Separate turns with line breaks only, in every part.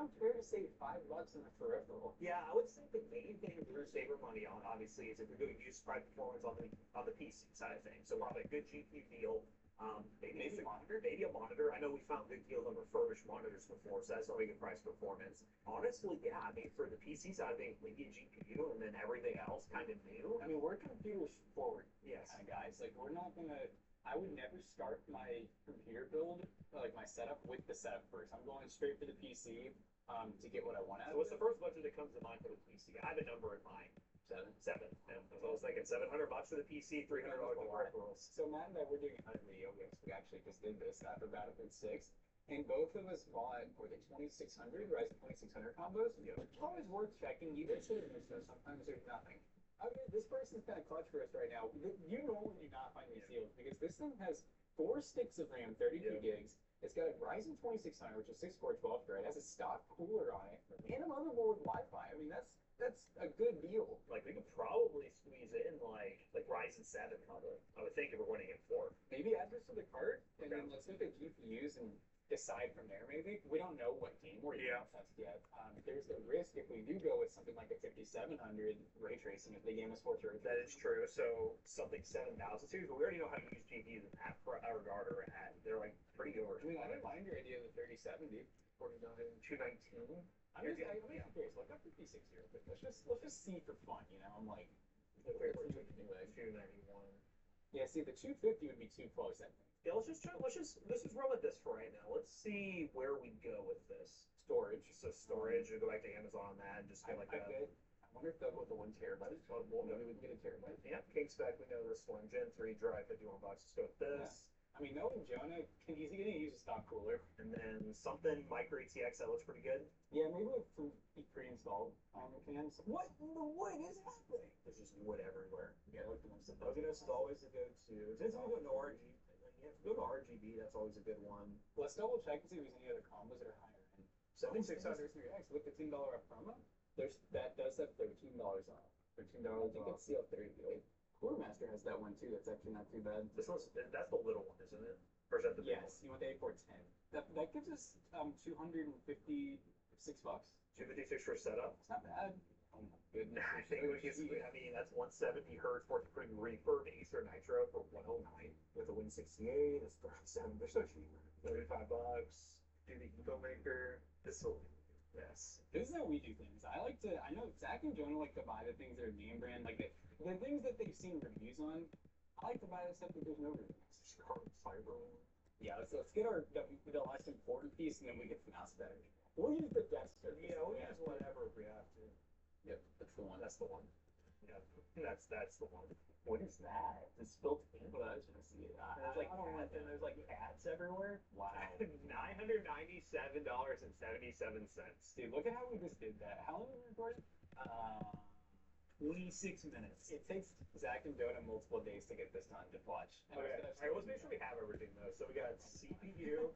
not fair to save $5 on a peripheral.
Yeah, I would say the main thing we're saving money on, obviously, is if we're doing use price performance on the PC side of things. So probably a good GPU deal. Maybe a monitor. Maybe a monitor. I know we found good deals on refurbished monitors before, so that's probably good price performance. Honestly, yeah, I mean for the PC side, I think maybe a GPU and then everything else kind of new.
I mean, we're computers forward,
Yes.
kind of guys. Like, we're not gonna. I would never start my computer build, like my setup, with the setup first. I'm going straight for the PC to get what I want out
So
of
what's
it.
the first budget that comes to mind for the PC? I have a number in mind. Seven. And so I was thinking $700 for the PC, $300 for peripherals.
So Matt and I were doing another video. We actually just did this after Battlefield 6. And both of us bought, were they 2600, Ryzen 2600 combos?
Yeah.
It's always worth checking. You get sort of this stuff. Sometimes there's nothing. I mean, this person's kind of clutch for us right now. You normally do not find these deals because this thing has 4 sticks of RAM, 32 gigs. It's got a Ryzen 2600, which is 6-core 12 thread. It has a stock cooler on it, and a motherboard with Wi-Fi. I mean, that's a good deal.
Like we could probably squeeze in like Ryzen 7 probably. I would think if we're running it 4.
Maybe add this to the cart, and then let's look at GPUs and decide from there. Maybe we don't know what game we're going to test yet. There's the risk if we do go with something like a 5700 ray tracing if the game is Forza.
That is true. So something 7000 series, but we already know how to use GPUs in that regard or at. They're like pretty good.
I mean, I didn't mind your idea of the 3070.
219.
I'm curious. Look up 56 here, but let's just see for fun. You know, I'm like,
Wait, we're 291.
yeah. See, the 250 would be too close. I think.
Yeah, let's just run with this for right now. Let's see where we go with this.
Storage.
So storage, we'll go back to Amazon on that and just get like
I wonder if they'll go with the 1 terabyte.
Well,
Maybe we can get a terabyte.
yeah, King spec, we know this one. Gen 3 drive, $51. Let's go with this.
I mean, knowing Jonah, he's going to use a stock cooler.
And then something Micro ATX that looks pretty good.
Yeah, maybe with some pre-installed cans. What in the wood is happening?
There's just wood everywhere.
Yeah, look at them.
Loginus is always a go-to. Since we go to RGB, you have to go to RGB. That's always a good one.
Let's double check and see if there's any other combos that are higher end.
7600.
With the $10 off promo, that does have $13 off. $13 off. I think it's CL30. Cooler Master has that one too. That's actually not too bad.
That's the little one, isn't it? Or is that the big
Yes, you want the A410. That gives us $256.
256 for setup?
It's not bad. Oh my goodness.
I think I mean, that's 170 hertz for pretty refurb Acer Nitro for 109 with a Win 68. It's 37. They're so cheap. $35. Do the Eco Maker. This will. Yes.
This is how we do things. I know Zach and Jonah like to buy the things that are name brand, like the things that they've seen reviews on. I like to buy the stuff that there's no reviews.
Cyber.
Yeah, let's get the less important piece, and then we get the mouse better. We'll use the desk surface.
Yeah, we'll use whatever if we have to.
Yep, that's the one.
That's the one. Yeah, that's the one.
What is that? It's spilled ink. Well, I was gonna see it.
There's like ads everywhere.
Wow.
$997.77.
Dude, look at how we just did that. How long did we record?
26 minutes.
It takes Zach and Jonah multiple days to get this done to watch.
Okay. All right, let's make sure we have everything though. So we got CPU.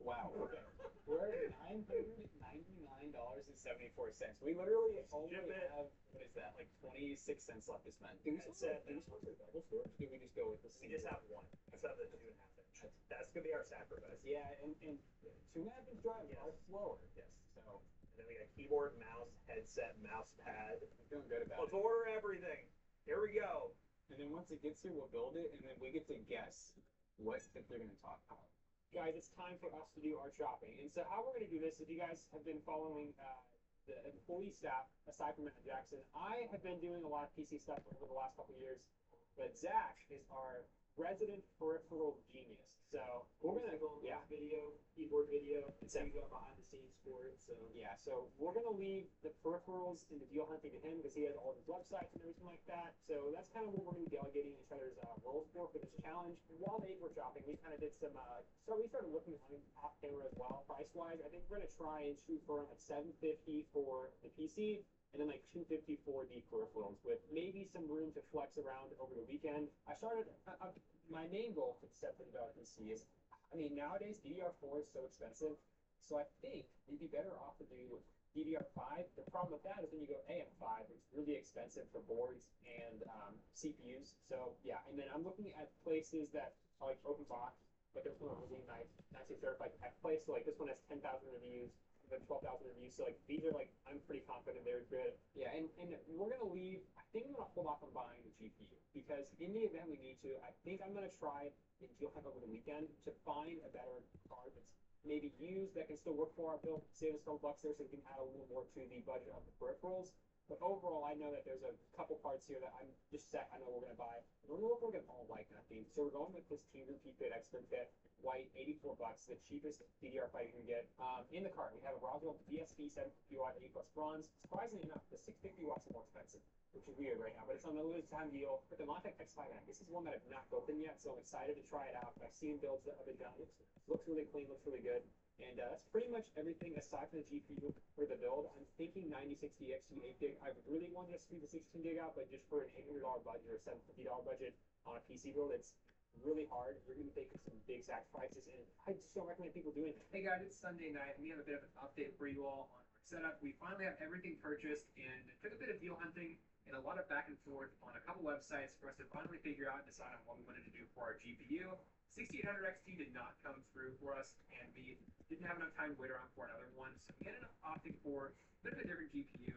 Wow. Okay. We're at $999.74. We literally only have, what is that, like 26 cents left to spend. Do we still have double storage? Do we just go with the
We just have one. Let's have the 2.5 inch. That's gonna be our sacrifice.
Yeah, and 2.5 inch drives are slower.
Yes.
So.
And then we got keyboard, mouse, headset, mouse pad.
I'm feeling good about
Let's
it.
order everything. Here we go.
And then once it gets here, we'll build it, and then we get to guess what that they're gonna talk about.
Guys, it's time for us to do our shopping. And so how we're going to do this, if you guys have been following the employee staff, aside from Matt Jackson, I have been doing a lot of PC stuff over the last couple of years, but Zach is our resident peripheral genius. So we're going to,
video, keyboard video,
and
so you go behind the scenes for it. So
so we're going to leave the peripherals and the deal hunting to him because he has all of his websites and everything like that. So that's kind of what we're going to be delegating each other's roles for this challenge. And while they were shopping, we kind of did some, we started looking off camera as well, price-wise. I think we're going to try and shoot for like $750 for the PC and then like $250 for the peripherals with maybe some room to flex around over the weekend. My main goal for the $750 PC is, I mean, nowadays DDR4 is so expensive, so I think you'd be better off to do DDR5. The problem with that is when you go AM5, it's really expensive for boards and CPUs. So yeah, and then I'm looking at places that are like OpenBox, but they're really nice, nicely certified tech place. So like this one has 10,000 reviews. the 12,000 reviews. So like these are like I'm pretty confident they're good.
Yeah,
And we're gonna leave. I think I'm gonna hold off on buying the GPU because in the event we need to, I think I'm gonna try and deal hunt over the weekend to find a better card that's maybe used that can still work for our build, save us a couple bucks there, so we can add a little more to the budget of the peripherals. But overall, I know that there's a couple parts here that I'm just set. I know we're gonna buy. And we're gonna look for an all white kind of theme. So we're going with this Team Group T-Fit Expert Fit white, $84, the cheapest DDR5 you can get. In the cart, we have a Roswell DSP 750 watt 8 plus bronze. Surprisingly enough, the 650 watts is more expensive, which is weird right now, but it's on a limited time deal. But the Montec X5N, this is one that I've not built in yet, so I'm excited to try it out. I've seen builds that have been done. It looks really clean, looks really good. And that's pretty much everything aside from the GPU for the build. I'm thinking 9060 XT 8 gig. I really wanted to speed the 16 gig out, but just for an $800 budget or $750 budget on a PC build, it's really hard. You're going to be taking some big sacrifices, and I just don't recommend people doing that.
Hey guys, it's Sunday night, and we have a bit of an update for you all on our setup. We finally have everything purchased, and it took a bit of deal hunting and a lot of back and forth on a couple websites for us to finally figure out and decide on what we wanted to do for our GPU. 6800 XT did not come through for us, and we didn't have enough time to wait around for another one, so we ended up opting for a bit of a different GPU.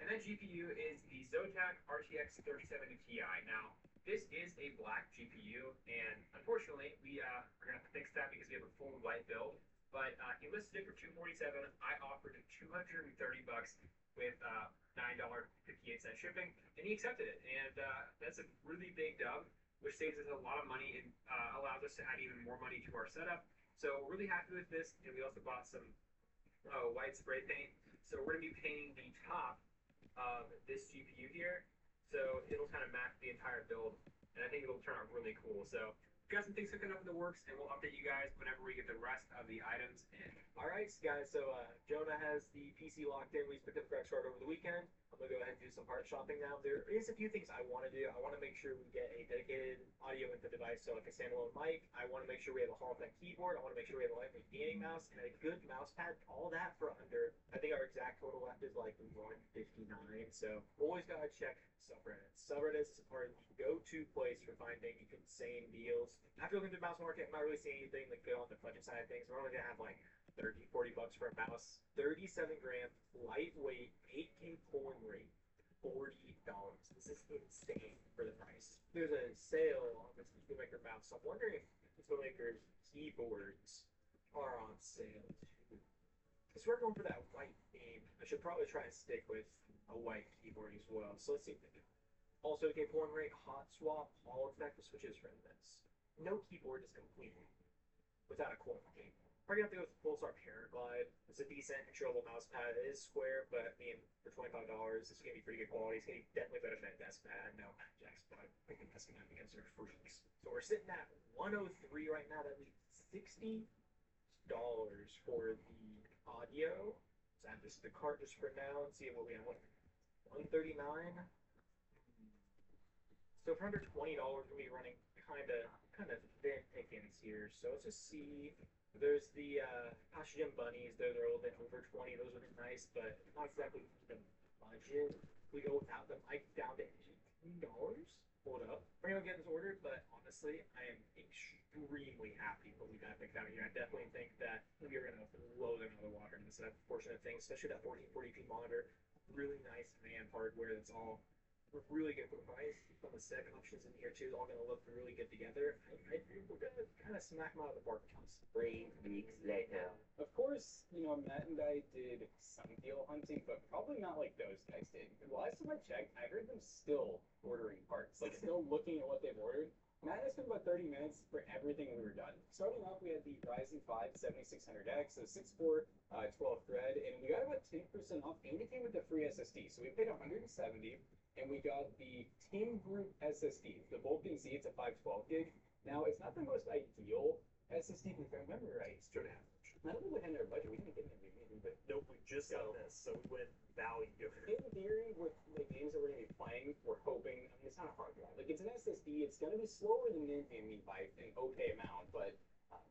And that GPU is the Zotac RTX 3070 Ti. Now, this is a black GPU, and unfortunately, we are going to have to fix that because we have a full white build. But he listed it for $247. I offered him $230 with $9.58 shipping, and he accepted it. And that's a really big dub, which saves us a lot of money and allows us to add even more money to our setup. So we're really happy with this, and we also bought some white spray paint. So we're going to be painting the top of this GPU here, so it'll kind of match the entire build, and I think it'll turn out really cool. So we've got some things cooking up in the works, and we'll update you guys whenever we get the rest of the items in.
All right, guys, so Jonah has the PC locked in. We picked up the correct start over the weekend. I'm going to go ahead and do some part shopping now. There is a few things I want to do. I want to make sure we get a dedicated audio input device, so like a standalone mic. I want to make sure we have a Holodeck keyboard. I want to make sure we have a lightweight gaming mouse and a good mouse pad. All that for under, I think our exact total left is like 159. So always got to check subreddits. Subreddits are the go-to place for finding insane deals. After looking through the mouse market, I'm not really seeing anything like good on the budget side of things. We're only going to have like 30, 40 bucks for a mouse, 37 gram, lightweight, 8K polling rate, $40. This is insane for the price. There's a sale on this Toolmaker mouse, so I'm wondering if the Toolmaker keyboards are on sale too. Because we're going for that white theme, I should probably try and stick with a white keyboard as well. So let's see if they do. Also, 8K polling rate, hot swap, all effect switches for this. No keyboard is complete without a core game. We're gonna have to go with Pulsar Paraglide. It's a decent entry-level mouse pad. It is square, but I mean, for $25, this is gonna be pretty good quality. It's gonna be definitely better than a desk pad. No, Jack's but I think that's gonna because they're freaks. So we're sitting at 103 right now. That leaves $60 for the audio. Let's add this to the cart just for now and see what we have. 139. So for under $20, we're gonna be running kind of thin pickings here. So let's just see. There's the Oxygen Bunnies. Those are a little bit over 20. Those would be nice, but not exactly the budget. We go without the mic down to $18. Hold up. We're gonna get this ordered, but honestly, I am extremely happy with what we got picked out here. I definitely think that we are gonna blow them out of the water in this portion of things, especially that 1440p monitor. Really nice man hardware that's all really good for the price. Some of the second options in here too is all going to look really good together. I think we're going to kind of smack them out of the park.
3 weeks later.
Of course, Matt and I did some deal hunting, but probably not like those guys did. The last time I checked, I heard them still ordering parts, like still looking at what they've ordered. Matt and I spent about 30 minutes for everything we were done. Starting off, we had the Ryzen 5 7600X, so 6-core, 12 thread, and we got about 10% off, and it came with the free SSD. So we paid $170. And we got the Team Group SSD, the Vulcan Z. It's a 512 gig. Now, it's not the most ideal SSD, if I remember right.
It's 2.5.
I don't think we had in our budget. We didn't get anything, but
Nope, we just got this, so we went value.
in theory, with the games that we're going to be playing, we're hoping. I mean, it's not a hard drive. Like, it's an SSD. It's going to be slower than NVMe by an okay amount, but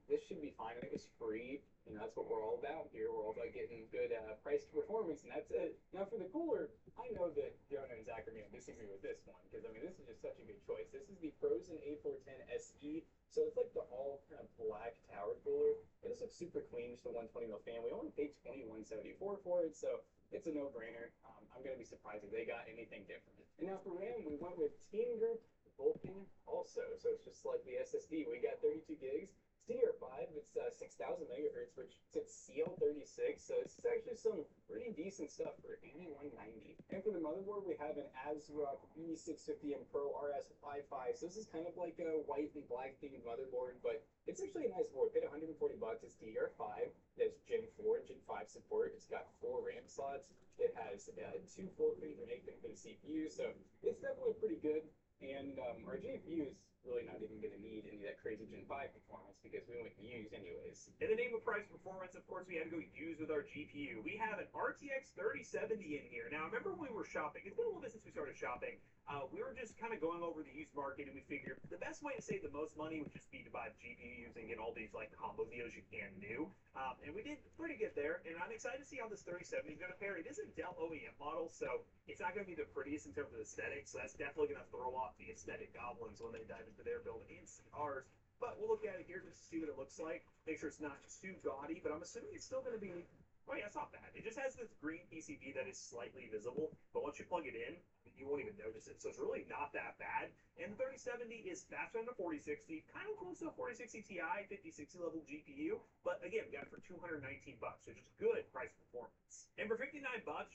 this should be fine. I think it's free. That's what we're all about here. We're all about getting good price to performance, and that's it. Now, for the cooler, I know that Jonah and Zach are going to disagree with this one, because, I mean, this is just such a good choice. This is the Frozen A410 SE, so it's like the all kind of black tower cooler. It just looks super clean, just a 120 mil fan. We only paid 2174 for it, so it's a no-brainer. I'm gonna be surprised if they got anything different. And now for RAM, we went with Team Group Vulkan also, so it's just like the SSD. We got 32 gigs. It's DDR5. It's 6,000 megahertz, which it's CL36, so it's actually some pretty decent stuff for 8190. And for the motherboard, we have an ASRock E650M Pro RS55. So this is kind of like a white and black themed motherboard, but it's actually a nice board. Paid 140 bucks. It's DDR5. It's Gen 4 and Gen 5 support. It's got 4 RAM slots. It has 2 4-pin and 8-pin for the CPU, so it's definitely pretty good. And our GPU is really not even going to need any of that crazy Gen 5 performance because we went used anyways.
In the name of price performance, of course, we had to go use with our GPU. We have an RTX 3070 in here. Now, remember when we were shopping? It's been a little bit since we started shopping. We were just kind of going over the used market, and we figured the best way to save the most money would just be to buy the GPUs and get all these like combo deals you can do. And we did pretty good there. And I'm excited to see how this 3070 is going to fare. It is a Dell OEM model, so it's not going to be the prettiest in terms of aesthetics. So that's definitely going to throw off the aesthetic goblins when they dive into their build and see ours. But we'll look at it here just to see what it looks like. Make sure it's not too gaudy, but I'm assuming it's still going to be. Oh yeah, it's not bad. It just has this green PCB that is slightly visible, but once you plug it in, you won't even notice it. So it's really not that bad. And the 3070 is faster than the 4060, kind of close to a 4060 Ti, 5060 level GPU. But again, we got it for $219, which is good price performance. And for $59,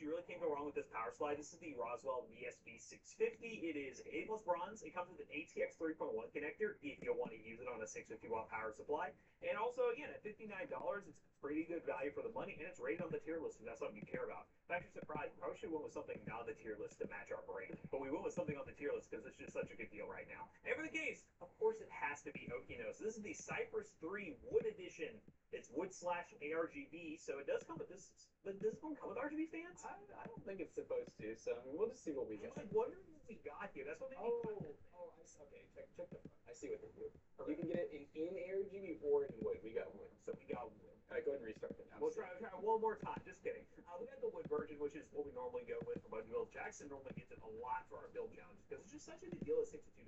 you really can't go wrong with this power supply. This is the Roswell VSB 650. It is A+ bronze. It comes with an ATX 3.1 connector if you want to use it on a 650 watt power supply. And also, again, at $59, it's pretty good value for the money, and it's rated on the tier list if that's something you care about. I'm actually surprised. We probably should have went with something not on the tier list to match our brand, but we went with something on the tier list because it's just such a good deal right now. And for the case, of course, it has to be Okino. So this is the Cypress 3 Wood Edition. It's wood/ARGB, so it does come with this. But does this one come with RGB fans?
I don't think it's supposed to, so I mean, we'll just see what we
I
get.
was like wondering what we got here. That's what made me.
Okay, check the front. I see what they do. You can get it in ARGB or in wood. We got wood.
So we got wood.
All right, go ahead and restart it now.
We'll try one more time. Just kidding. We got the wood version, which is what we normally go with for Buddy Build. Jackson normally gets it a lot for our build challenges because it's just such a good deal at $62.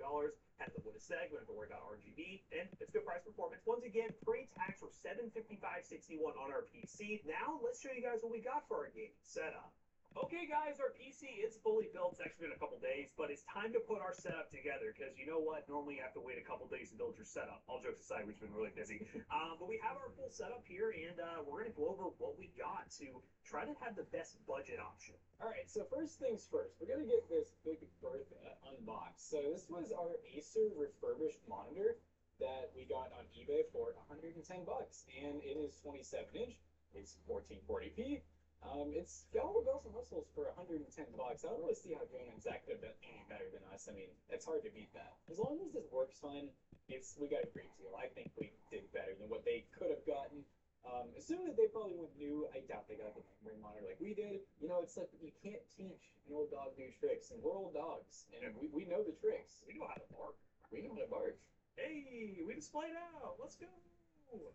Has the wood seg. We don't have to worry about RGB, and it's good price performance. Once again, pre-tax for $755.61 on our PC. Now let's show you guys what we got for our gaming setup. Okay, guys, our PC is fully built. It's actually been a couple days, but it's time to put our setup together because you know what? Normally you have to wait a couple days to build your setup. All jokes aside, we've been really busy. But we have our full setup here, and we're going to go over what we got to try to have the best budget option.
All right, so first things first, we're gonna get this Big Bertha unboxed. So this was our Acer refurbished monitor that we got on eBay for 110 bucks, and it is 27-inch. It's 1440p. It's got all the bells and whistles for 110 bucks. I don't really see how Jonah and Zach could have done any better than us. I mean, it's hard to beat that. As long as this works fine, we got a great deal. I think we did better than what they could have gotten. Assuming that they probably went new, I doubt they got the memory monitor like we did. You know, it's like you can't teach an old dog new tricks, and we're old dogs, and we know the tricks.
We know how to bark.
We know how to bark.
Hey, we displayed out. Let's go.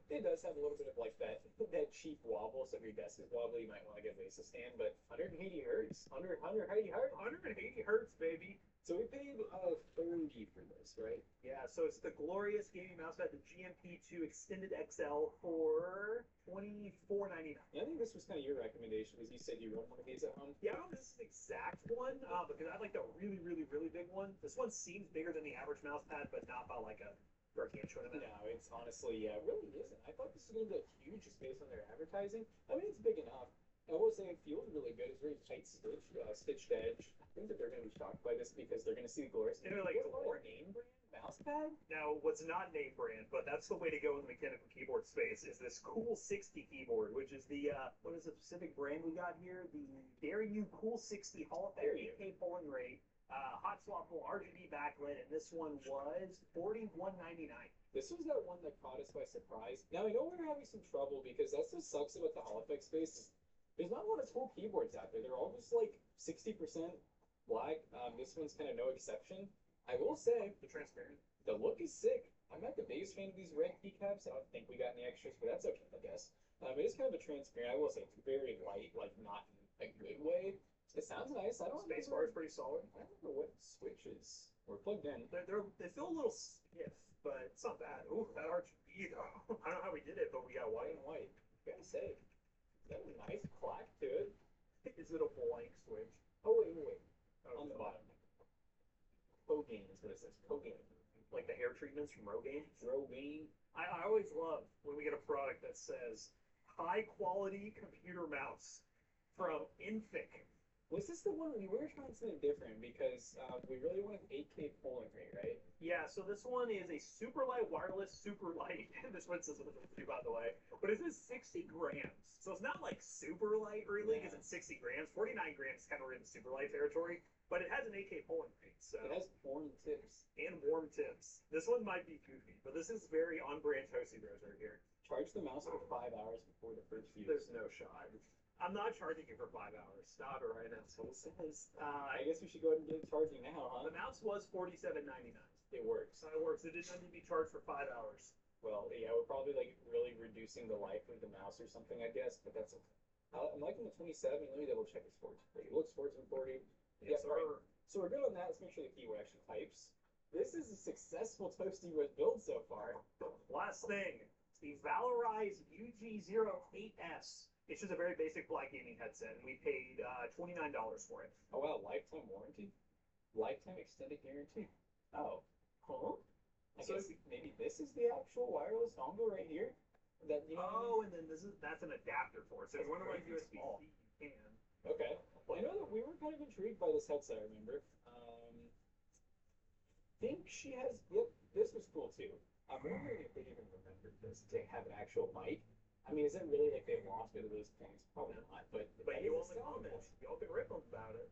It does have a little bit of like that cheap wobble, so if your desk is wobbly, you might want to get a base to stand, but 180 hertz, 180 hertz.
180 hertz, baby.
So we paid 30 for this, right?
Yeah, so it's the glorious gaming mousepad, the GMP2 Extended XL for $24.99.
Yeah, I think this was kind of your recommendation, because you said you run one of these at home.
Yeah, I don't know if this is the exact one, because I like the really, really, really big one. This one seems bigger than the average mousepad, but not by like a gargantuan amount.
No, it's honestly, yeah, it really isn't. I thought this was going to be huge just based on their advertising. I mean, it's big enough. I will say it feels really good. It's very tight stitched edge. I think that they're going to be shocked by this because they're going to see the glorious.
And they're like,
what name brand mousepad?
Now, what's not name brand, but that's the way to go in the mechanical keyboard space, is this Cool 60 keyboard, which is the, what is the specific brand we got here? The Daring-U Cool 60 Hall of Fame 8K polling rate. Hot swappable RGB backlit, and this one was $41.99.
This was that one that caught us by surprise. Now I know we're having some trouble because that's what sucks about the Holodeck space. There's not a lot of cool keyboards out there. They're all just like 60% black. This one's kind of no exception. I will say
The transparent.
the look is sick. I'm not the biggest fan of these red keycaps. I don't think we got any extras, but that's okay, I guess. It is kind of a transparent. I will say it's very light, like not in a good way. It sounds nice. I don't
Spacebar is pretty solid.
I don't remember what switches were plugged in.
They feel a little stiff, but it's not bad. Ooh, that RGB though. I don't know how we did it, but we got
White
white.
and white. Gotta say, got a nice clack to it.
Is it a blank switch?
Oh wait.
Oh,
On the bottom. Cogain is what it says. Cogain.
like the hair treatments from Rogaine.
Rogaine.
I always love when we get a product that says high quality computer mouse from Infic.
Was this the one we were trying something different because we really wanted 8K polling rate, right?
Yeah, so this one is a super light wireless super light. This one says what it's do, by the way, but it is 60 grams. So it's not like super light really, because it's 60 grams. 49 grams is kind of in the super light territory, but it has an 8K polling rate. So
It has horn tips.
and warm tips. This one might be goofy, but this is very on-brand Toasty Bros right here.
Charge the mouse for 5 hours before the first use.
There's no shot. I'm not charging you for 5 hours. Stop it right now.
That's what it says. I guess we should go ahead and get it charging now, huh?
The mouse was $47.99.
It works.
So it works. It didn't need to be charged for 5 hours.
Well, yeah, we're probably like really reducing the life of the mouse or something, I guess. But that's. I'm liking the 27. Let me double check the sports. It looks sports and 40.
Yes,
Yeah, right. So we're good on that. Let's make sure the keyword actually types. This is a successful Toasty Bros build so far.
Last thing, it's the Valorize UG08S. It's just a very basic black gaming headset, and we paid $29 for it.
Oh wow, lifetime warranty, lifetime extended guarantee. Oh, huh? I
So-
guess maybe this is the actual wireless dongle right here. That you know.
Oh, and then that's an adapter for it. So if you want to run
That's
USB-C,
small.
you can.
Okay. Well, I know that we were kind of intrigued by this headset. I remember. Think she has. Yep, this was cool too. I'm wondering if they even remembered this to have an actual mic. I mean, is it really like they lost it of those things? Probably not. But
But
that
you
is
all in
a selling
comments,
point.
y'all can rip them about it.